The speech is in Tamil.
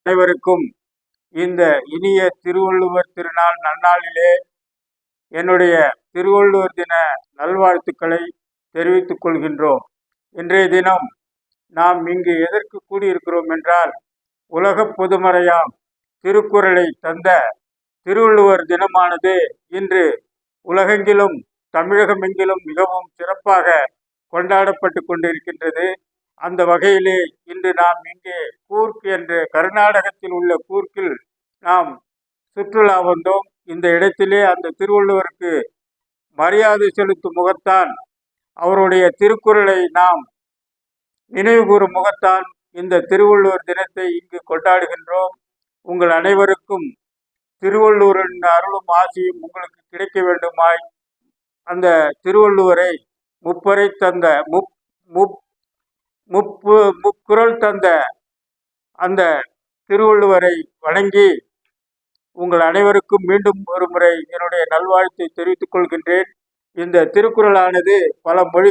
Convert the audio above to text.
அனைவருக்கும் இந்த இனிய திருவள்ளுவர் திருநாள் நன்னாளிலே என்னுடைய திருவள்ளுவர் தின நல்வாழ்த்துக்களை தெரிவித்துக் கொள்கின்றோம். இன்றைய தினம் நாம் இங்கு எதற்கு கூடியிருக்கிறோம் என்றால், உலக பொதுமறையாம் திருக்குறளை தந்த திருவள்ளுவர் தினமானது இன்று உலகெங்கிலும் தமிழகமெங்கிலும் மிகவும் சிறப்பாக கொண்டாடப்பட்டு கொண்டிருக்கின்றது. அந்த வகையிலே இன்று நாம் இங்கே கூர்க் என்ற கர்நாடகத்தில் உள்ள கூர்க்கில் நாம் சுற்றுலா வந்தோம். இந்த இடத்திலே அந்த திருவள்ளுவருக்கு மரியாதை செலுத்தும் முகத்தான், அவருடைய திருக்குறளை நாம் நினைவு கூறும் முகத்தான் இந்த திருவள்ளுவர் தினத்தை இங்கு கொண்டாடுகின்றோம். உங்கள் அனைவருக்கும் திருவள்ளுவரின் அருளும் ஆசியும் உங்களுக்கு கிடைக்க வேண்டுமாய் அந்த திருவள்ளுவரை முப்பறை தந்த முக்குறள் தந்த அந்த திருவள்ளுவரை வணங்கி உங்கள் அனைவருக்கும் மீண்டும் ஒரு முறை என்னுடைய நல்வாழ்த்தை தெரிவித்துக் கொள்கின்றேன். இந்த திருக்குறளானது பல மொழி